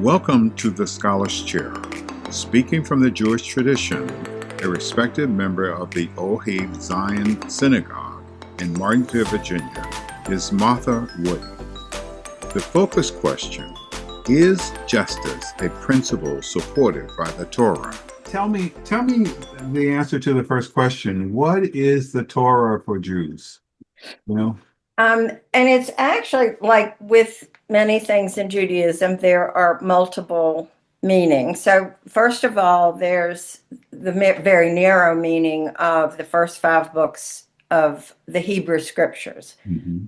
Welcome to the Scholar's Chair. Speaking from the Jewish tradition, a respected member of the Ohev Zion Synagogue in Martinsville, Virginia, is Martha Woody. The focus question: is justice a principle supported by the Torah? Tell me the answer to the first question. What is the Torah for Jews? And it's actually like with many things in Judaism, there are multiple meanings. So first of all, there's the very narrow meaning of the first 5 books of the Hebrew scriptures. Mm-hmm.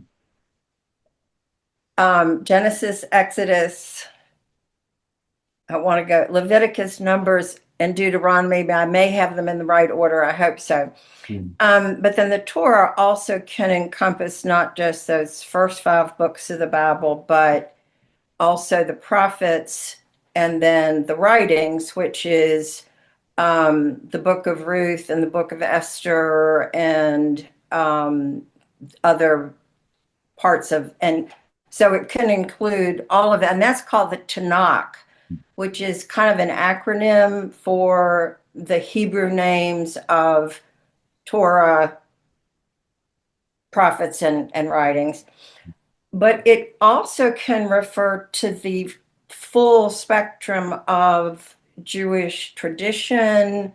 Genesis, Exodus, I want to go Leviticus, Numbers, and Deuteronomy. I may have them in the right order. I hope so. But then the Torah also can encompass not just those first 5 books of the Bible, but also the prophets and then the writings, which is the book of Ruth and the book of Esther and other parts of, and so it can include all of that. And that's called the Tanakh, which is kind of an acronym for the Hebrew names of Torah, prophets, and writings. But it also can refer to the full spectrum of Jewish tradition.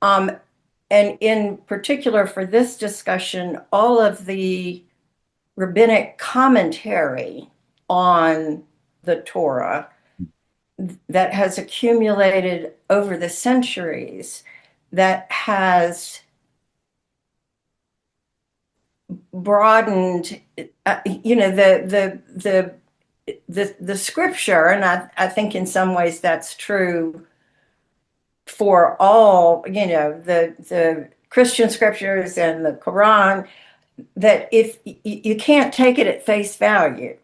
And in particular for this discussion, all of the rabbinic commentary on the Torah that has accumulated over the centuries, that has broadened, the scripture, and I think in some ways that's true for all, the Christian scriptures and the Quran, that if you can't take it at face value,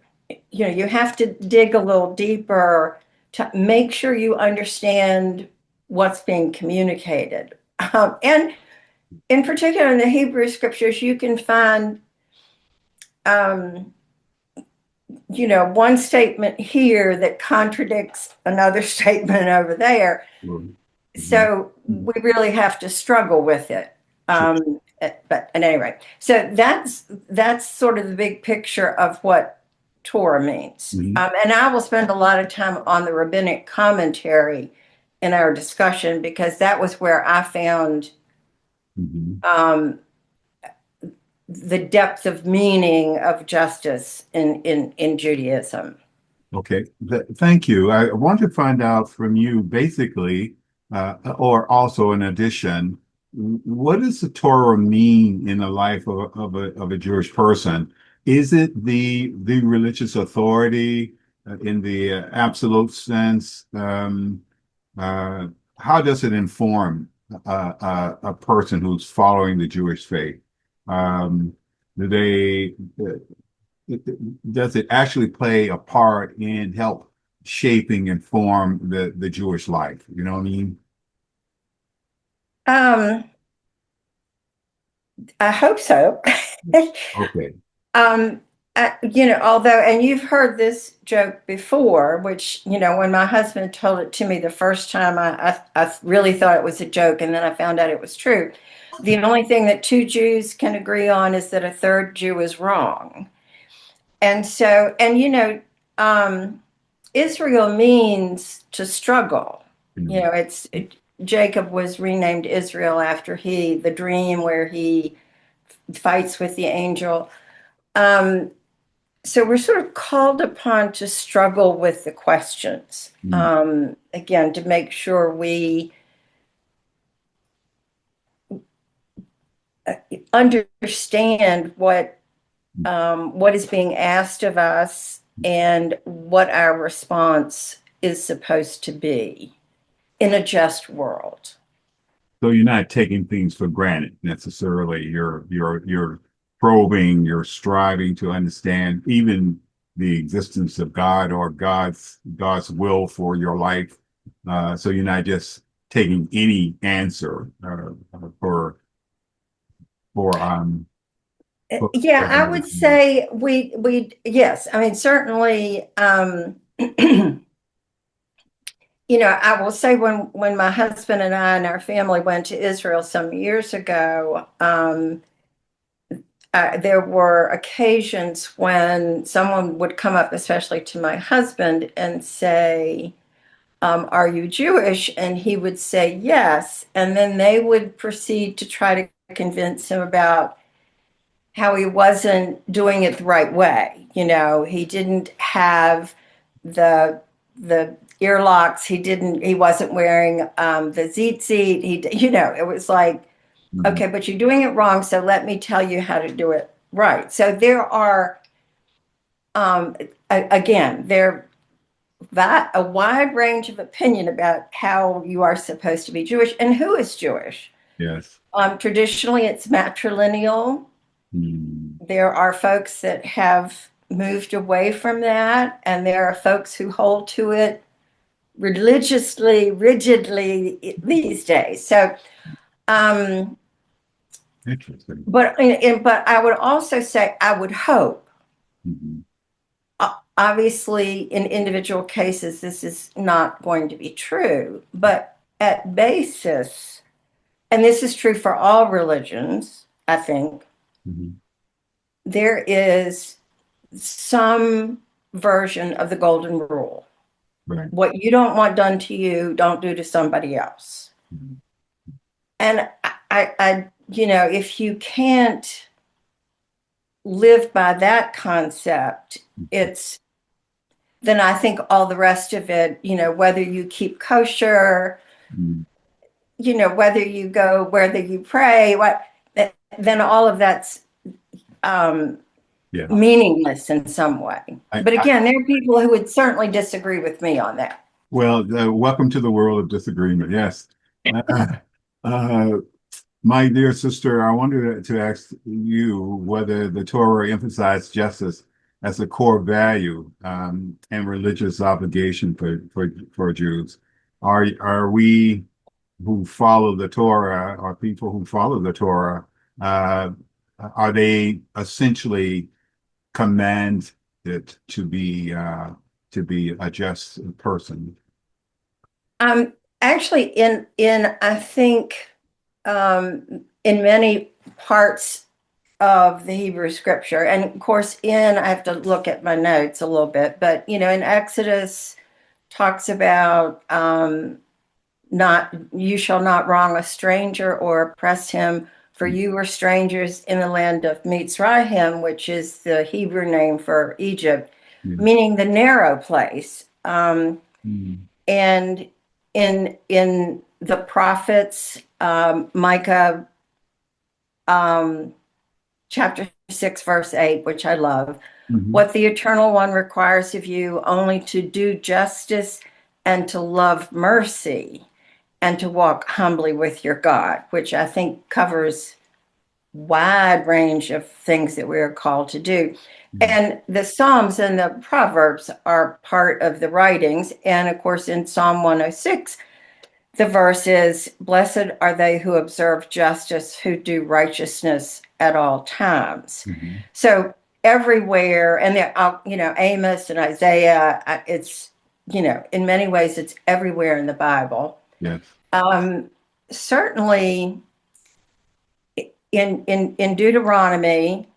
you have to dig a little deeper to make sure you understand what's being communicated. And in particular, in the Hebrew scriptures, you can find, one statement here that contradicts another statement over there. Mm-hmm. So we really have to struggle with it. But at any rate, so that's sort of the big picture of what Torah means. Mm-hmm. And I will spend a lot of time on the rabbinic commentary in our discussion, because that was where I found the depth of meaning of justice in Judaism. Okay, thank you. I want to find out from you basically, or also in addition, what does the Torah mean in the life of a Jewish person? Is it the religious authority in the absolute sense? How does it inform a person who's following the Jewish faith? Do they does it actually play a part in help shaping and form the Jewish life? You know what I mean? I hope so. Okay. Although, and you've heard this joke before, which, when my husband told it to me the first time, I really thought it was a joke, and then I found out it was true. The only thing that 2 Jews can agree on is that a third Jew is wrong. And so, Israel means to struggle. Mm-hmm. Jacob was renamed Israel after the dream where he fights with the angel. So we're sort of called upon to struggle with the questions, again, to make sure we understand what is being asked of us and what our response is supposed to be in a just world. So you're not taking things for granted necessarily. You're probing, you're striving to understand even the existence of God or God's will for your life. So you're not just taking any answer for Yeah, I would say we yes. I mean, certainly, I will say when my husband and I and our family went to Israel some years ago, there were occasions when someone would come up, especially to my husband, and say, "Are you Jewish?" And he would say yes, and then they would proceed to try to convince him about how he wasn't doing it the right way. He didn't have the earlocks. He wasn't wearing the tzitzit. It was like, Mhm. okay, but you're doing it wrong. So let me tell you how to do it right. So there are, again, there that a wide range of opinion about how you are supposed to be Jewish and who is Jewish. Yes. Traditionally, it's matrilineal. Mm. There are folks that have moved away from that, and there are folks who hold to it religiously, rigidly these days. So, um, Interesting. but I would also say I would hope. Mhm. Obviously, in individual cases, this is not going to be true, but at basis, and this is true for all religions, I think, Mhm. there is some version of the golden rule. Right. What you don't want done to you, don't do to somebody else. Mhm. And if you can't live by that concept, it's then I think all the rest of it, whether you keep kosher, Mhm. whether you go, whether you pray, then all of that's um, Yeah. meaningless in some way. I, But I, again, there are people who would certainly disagree with me on that. well, welcome to the world of disagreement. Yes. Uh, uh, my dear sister, I wanted to ask you whether the Torah emphasized justice as a core value and religious obligation for Jews. Are we who follow the Torah, or people who follow the Torah, uh, are they essentially commanded to be a just person? Um, Actually, in I think in many parts of the Hebrew scripture, and of course, I have to look at my notes a little bit, but in Exodus talks about not you shall not wrong a stranger or oppress him, for you were strangers in the land of Mitzrayim, which is the Hebrew name for Egypt, Yeah. meaning the narrow place. Mm. And in the prophets, Micah um, chapter 6, verse 8, which I love, Mhm. what the Eternal One requires of you only to do justice and to love mercy and to walk humbly with your God, which I think covers wide range of things that we are called to do. Yeah. And the Psalms and the Proverbs are part of the writings. And of course, in Psalm 106, the verse is, "Blessed are they who observe justice, who do righteousness at all times." Mhm. So everywhere, and Amos and Isaiah, it's, in many ways, it's everywhere in the Bible. Yes. Um, Certainly in Deuteronomy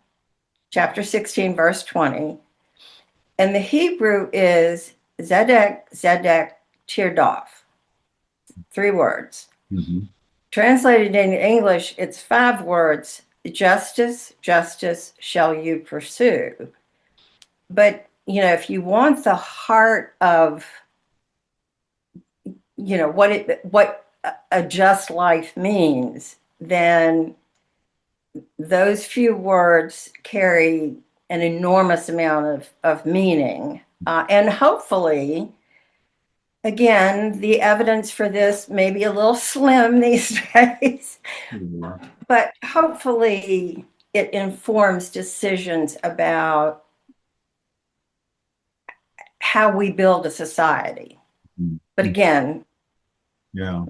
chapter 16, verse 20, and the Hebrew is Zedek, Zedek, Tirdof, 3 words. Mhm. Translated in English, it's 5 words: justice, justice shall you pursue. But, if you want the heart of, what a just life means, then those few words carry an enormous amount of meaning. And hopefully, again, the evidence for this may be a little slim these days, Yeah. but hopefully it informs decisions about how we build a society. But Mhm. again, Yeah.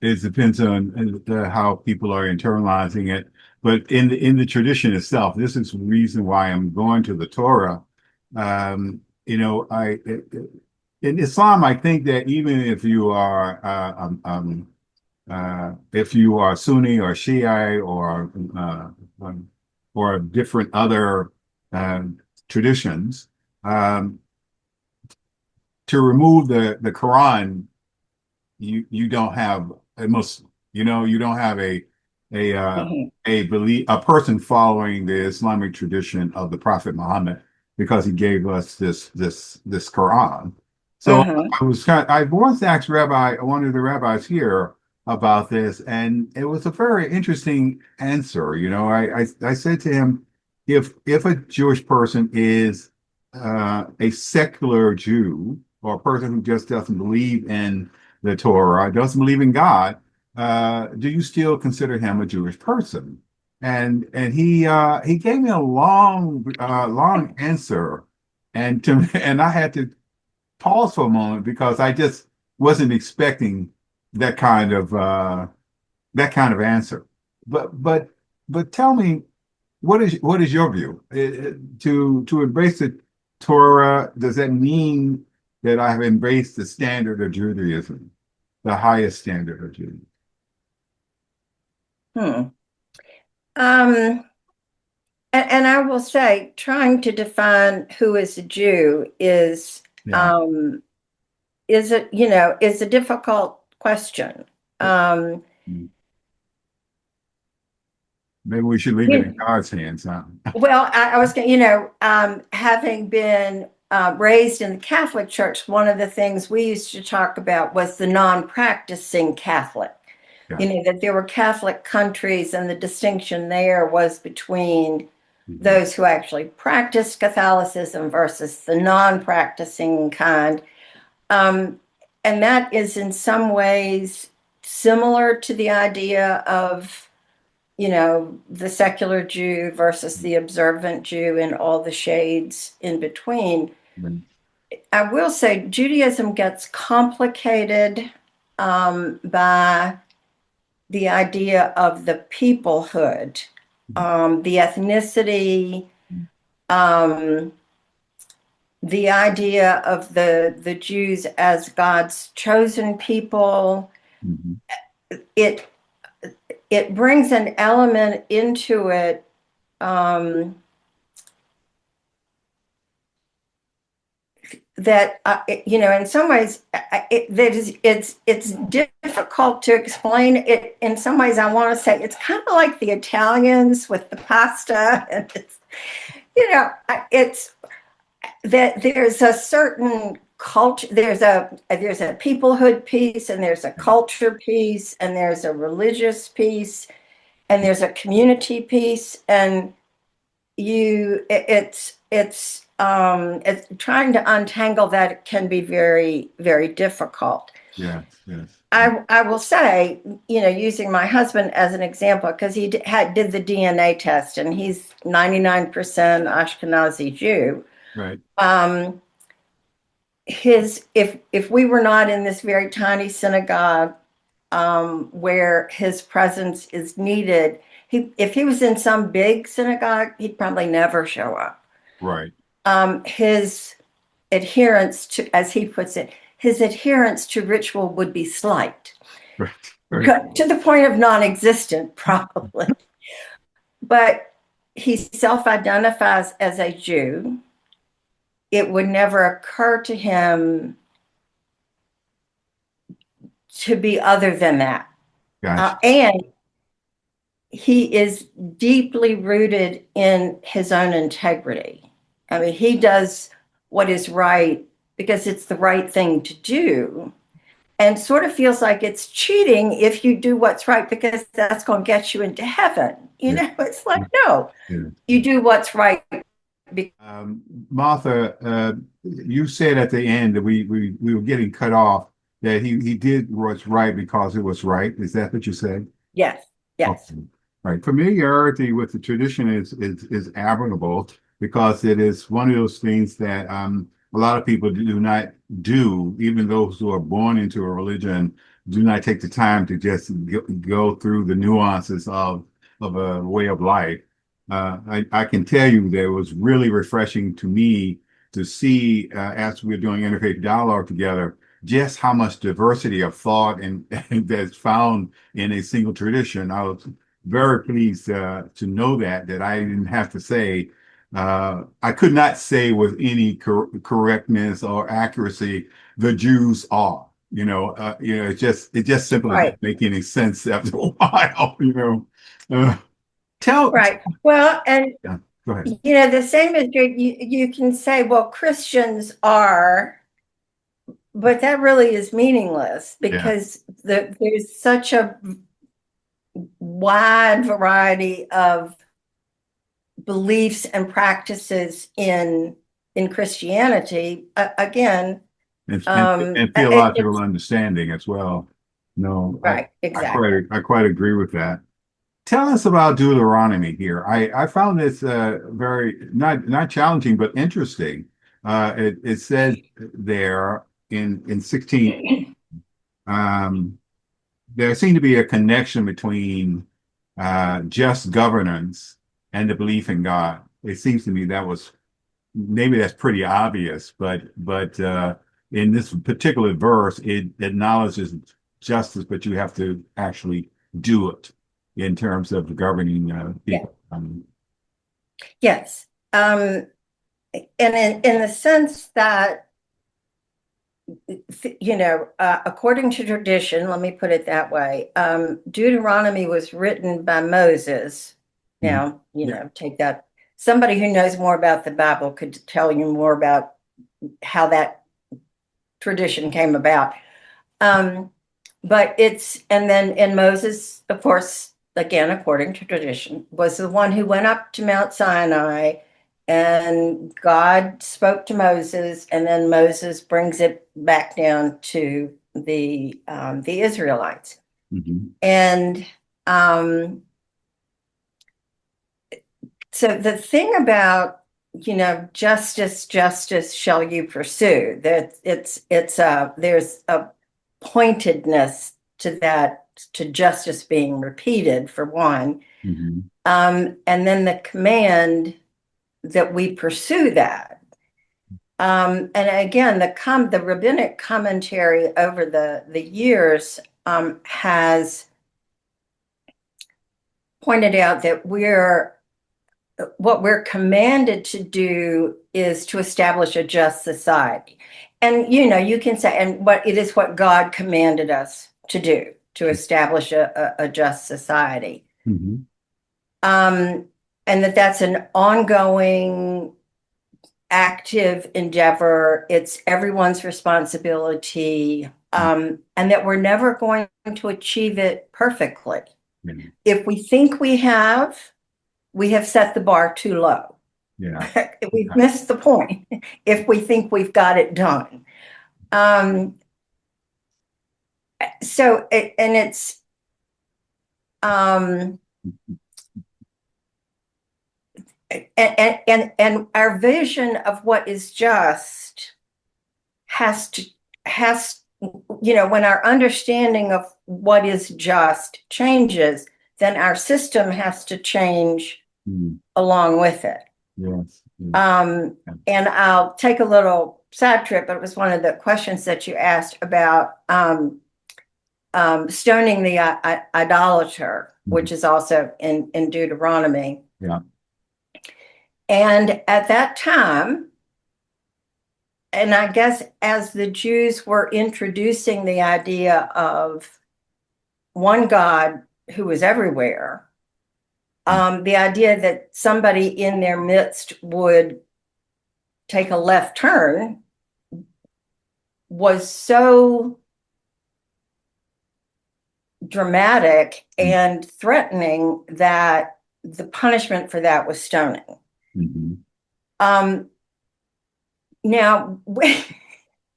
It depends on how people are internalizing it. But in the tradition itself, this is the reason why I'm going to the Torah. You know, in Islam, I think that even if you are Sunni or Shiite or different other uh, traditions, um, to remove the Quran, you don't have a Muslim. You don't have a Mhm. a person following the Islamic tradition of the Prophet Muhammad because he gave us this Quran. So Mhm. I once asked one of the rabbis here about this, and it was a very interesting answer. I said to him, if a Jewish person is a secular Jew or a person who just doesn't believe in the Torah, doesn't believe in God, do you still consider him a Jewish person? And he gave me a long answer, and I had to pause for a moment because I just wasn't expecting that kind of answer. But tell me, what is your view? To embrace the Torah, does that mean that I have embraced the standard of Judaism, the highest standard of Judaism? Hmm. Um, and I will say, trying to define who is a Jew Yeah. um, is a difficult question. Um, Maybe we should leave it in you, God's hands, huh? well, I was going, having been raised in the Catholic Church, one of the things we used to talk about was the non-practicing Catholic. Yeah. That there were Catholic countries, and the distinction there was between Mhm. those who actually practiced Catholicism versus the non-practicing kind. Um, and that is in some ways similar to the idea of, the secular Jew versus the observant Jew and all the shades in between. I will say Judaism gets complicated by the idea of the peoplehood, the ethnicity, um, the idea of the Jews as God's chosen people. Mhm. It it brings an element into it, um, that in some ways, it's difficult to explain it. In some ways, I want to say it's kind of like the Italians with the pasta, and it's that there's a certain culture, there's a peoplehood piece, and there's a culture piece, and there's a religious piece, and there's a community piece, and it's trying to untangle that can be very, very difficult. Yes, yes. I will say, using my husband as an example, because he did the DNA test, and he's 99% Ashkenazi Jew. Right. Um, if we were not in this very tiny synagogue, where his presence is needed, if he was in some big synagogue, he'd probably never show up. Right. His adherence to, as he puts it, his adherence to ritual would be slight, Right. Right. to the point of non-existent, probably. But he self-identifies as a Jew. It would never occur to him to be other than that. Gotcha. And he is deeply rooted in his own integrity. I mean, he does what is right because it's the right thing to do, and sort of feels like it's cheating if you do what's right because that's going to get you into heaven. Yeah. It's like, no, Yeah. you do what's right. Martha, you said at the end that we were getting cut off, that he did what's right because it was right. Is that what you said? Yes, yes. Okay. Right. Familiarity with the tradition is admirable because it is one of those things that a lot of people do not do, even those who are born into a religion do not take the time to just go through the nuances of a way of life. I can tell you that it was really refreshing to me to see, as we're doing interfaith dialogue together, just how much diversity of thought and that's found in a single tradition. I was very pleased to know that I didn't have to say, I could not say with any correctness or accuracy, the Jews are. It just simply Right. didn't make any sense after a while. Uh, tell, Right. Well, and yeah, go ahead. the same as you can say, well, Christians are, but that really is meaningless Yeah. because there's such a wide variety of beliefs and practices in Christianity. Again, And theological understanding as well. No, right, exactly. I quite agree with that. Tell us about Deuteronomy here. I found this very not challenging but interesting. It says there in 16, um, there seemed to be a connection between just governance and the belief in God. It seems to me that was maybe that's pretty obvious, but in this particular verse, it acknowledges justice, but you have to actually do it in terms of governing Yeah. people. Yes. And in the sense that, according to tradition, let me put it that way, Deuteronomy was written by Moses. Now, Yeah. take that. Somebody who knows more about the Bible could tell you more about how that tradition came about. But and then Moses, of course, again, according to tradition, was the one who went up to Mount Sinai and God spoke to Moses, and then Moses brings it back down to the Israelites. Mm-hmm. And so the thing about justice shall you pursue, that there's a pointedness to that, to justice being repeated, for one. Mm-hmm. And then the command that we pursue that. And again, the rabbinic commentary over the years has pointed out that what we're commanded to do is to establish a just society. And you can say, and it is what God commanded us to do, to establish a just society. Mm-hmm. And that's an ongoing, active endeavor. It's everyone's responsibility, and that we're never going to achieve it perfectly. Mm-hmm. If we think we have set the bar too low. Yeah. We've missed the point if we think we've got it done. And our vision of what is just has when our understanding of what is just changes, then our system has to change along with it. Yes. And I'll take a little side trip, but it was one of the questions that you asked about stoning the idolater, which is also in Deuteronomy. Yeah. And at that time, and I guess as the Jews were introducing the idea of one God who was everywhere, the idea that somebody in their midst would take a left turn was so dramatic and threatening that the punishment for that was stoning. Mm-hmm. Now,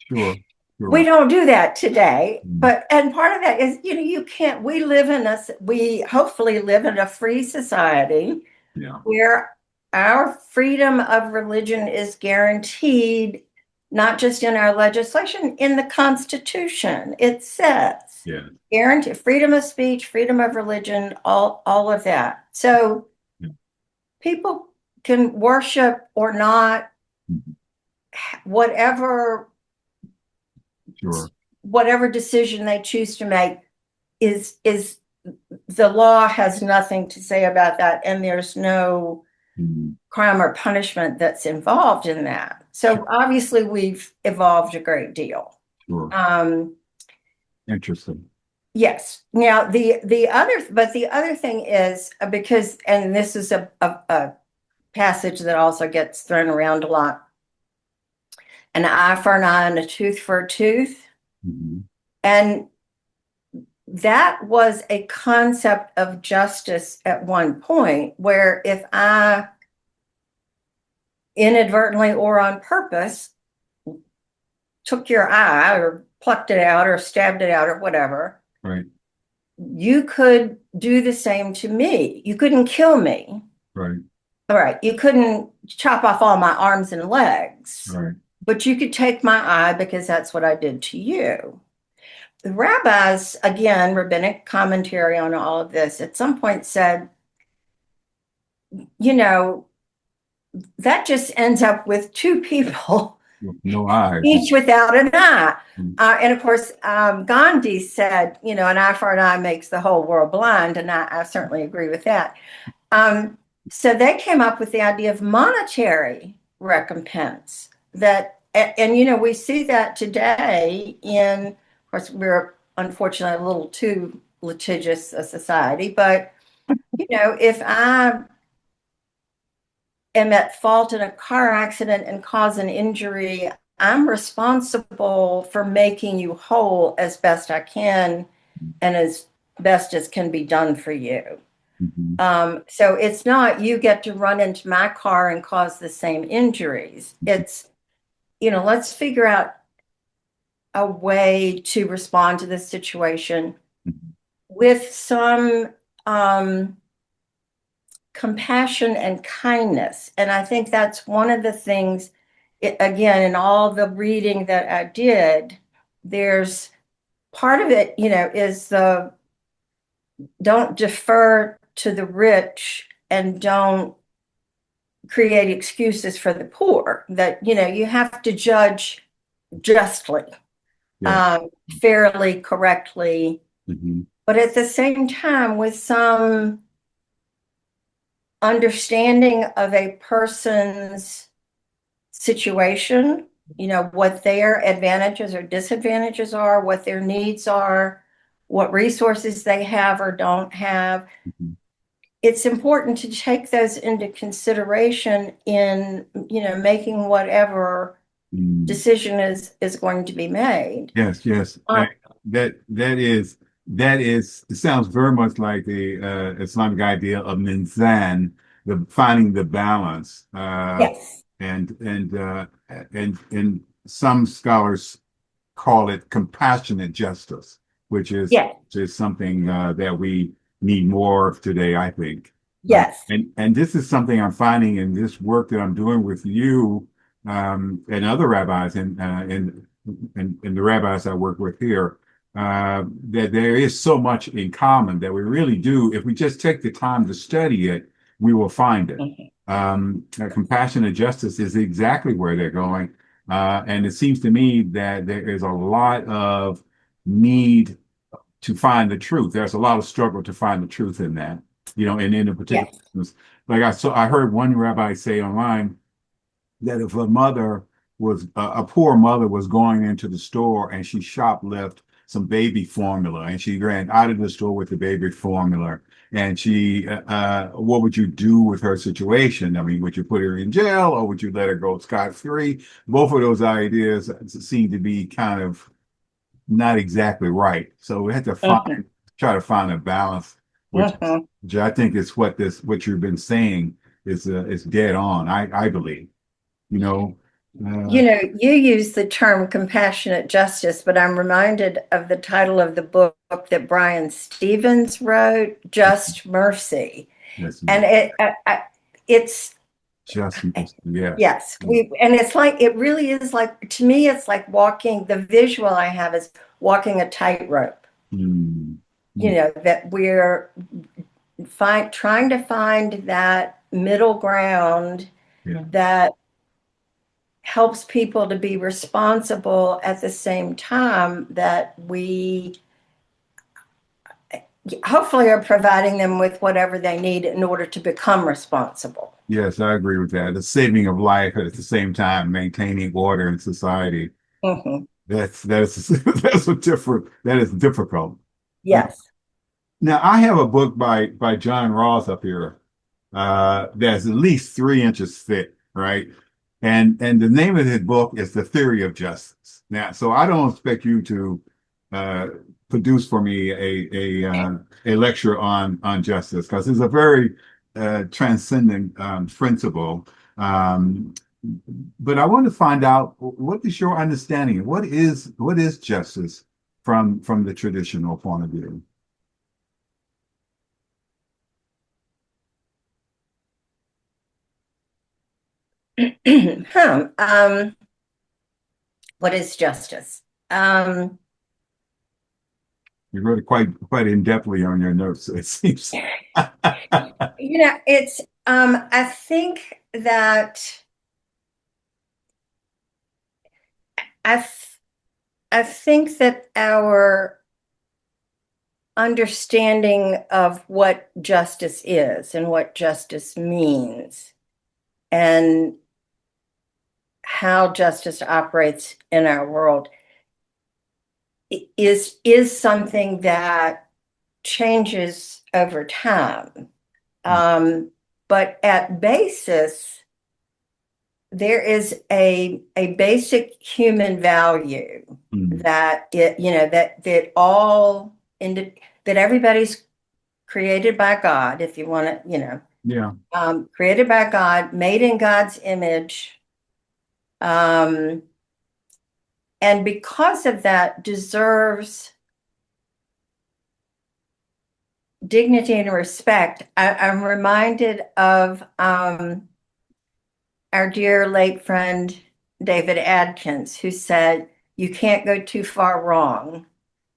Sure. we don't do that today, and part of that is, you can't, we hopefully live in a free society where our freedom of religion is guaranteed, not just in our legislation, in the Constitution. It says, guarantee freedom of speech, freedom of religion, all of that. So people can worship or not, whatever Sure. whatever decision they choose to make is the law has nothing to say about that, and there's no Mhm. crime or punishment that's involved in that. So Sure. obviously we've evolved a great deal. Sure. Um, Interesting. yes. Now the other thing is because, and this is a passage that also gets thrown around a lot, an eye for an eye and a tooth for a tooth. Mhm. And that was a concept of justice at one point, where if I inadvertently or on purpose took your eye or plucked it out or stabbed it out or whatever, Right. you could do the same to me. You couldn't kill me. Right. All right. You couldn't chop off all my arms and legs, Right. but you could take my eye because that's what I did to you. The rabbis, again, rabbinic commentary on all of this, at some point said, you know, that just ends up with two people, No eyes. each without an eye. Mhm. And of course, Gandhi said, you know, an eye for an eye makes the whole world blind. And I certainly agree with that. So they came up with the idea of monetary recompense that, and, you know, we see that today in, of course, we're unfortunately a little too litigious a society, but, you know, if I am at fault in a car accident and cause an injury, I'm responsible for making you whole as best I can and as best as can be done for you. Mhm. So it's not you get to run into my car and cause the same injuries. It's, you know, let's figure out a way to respond to this situation Mhm. with some compassion and kindness. And I think that's one of the things, again, in all the reading that I did, there's part of it, you know, is the don't defer to the rich and don't create excuses for the poor, that, you know, you have to judge justly, Yeah. fairly, correctly, Mhm. but at the same time with some understanding of a person's situation, you know, what their advantages or disadvantages are, what their needs are, what resources they have or don't have. Mhm. It's important to take those into consideration in, you know, making whatever Mm. decision is going to be made. Yes, yes. Um, That is it sounds very much like the Islamic idea of mizan, the finding the balance. yes, And some scholars call it compassionate justice, yes, which is something that we need more of today, I think. yes. And this is something I'm finding in this work that I'm doing with you and other rabbis and the rabbis I work with here. That there is so much in common that we really do. If we just take the time to study it, we will find it. Mhm. Compassionate justice is exactly where they're going. And it seems to me that there is a lot of need to find the truth. There's a lot of struggle to find the truth in that, you know, and in a particular Yes. instance. Like I heard one rabbi say online that if a mother was a poor mother was going into the store and she shoplifted some baby formula and she ran out of the store with the baby formula and she what would you do with her situation? I mean, would you put her in jail or would you let her go scot-free? Both of those ideas seem to be kind of not exactly right. So we had to Mhm. try to find a balance, Mhm. which I think is what you've been saying is dead on. I believe, you know, uh, You know, you use the term compassionate justice, but I'm reminded of the title of the book that Brian Stevens wrote, Just Mercy. yes, And it's, just yes. yes, and it's like, it really is like, to me, it's like walking, the visual I have is walking a tightrope, Mm, you mm, know, that we're trying to find that middle ground yeah. that helps people to be responsible at the same time that we hopefully are providing them with whatever they need in order to become responsible. Yes, I agree with that. The saving of life, but at the same time maintaining order in society. Mhm. That's that is difficult. Yes. Now I have a book by John Ross up here that's at least 3 inches thick, right? And the name of his book is The Theory of Justice. Now, so I don't expect you to uh, produce for me a lecture on justice because it's a very transcendent principle. Um, but I want to find out what is your understanding? What is justice from the traditional point of view? Huh. What is justice? Um, You wrote it quite in-depthly on your notes, it seems. it's I think that I th I think that our understanding of what justice is and what justice means and how justice operates in our world is something that changes over time. But at basis, there is a basic human value Mm. that that everybody's created by God, if you want to, Yeah. created by God, made in God's image, um, and because of that, deserves dignity and respect. I'm reminded of our dear late friend David Adkins, who said, "You can't go too far wrong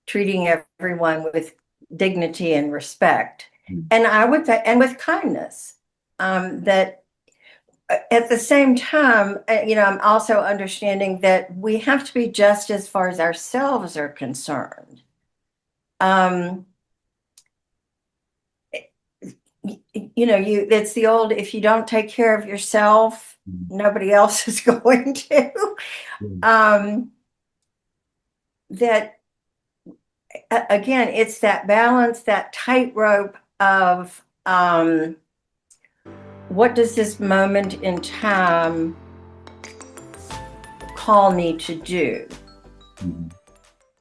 treating everyone with dignity and respect." Mm. And I would say, and with kindness. That at the same time, I'm also understanding that we have to be just as far as ourselves are concerned. Um, it's the old, if you don't take care of yourself, Mm. nobody else is going to. Mm. Um, that again, it's that balance, that tightrope of what does this moment in time call me to do? Mm.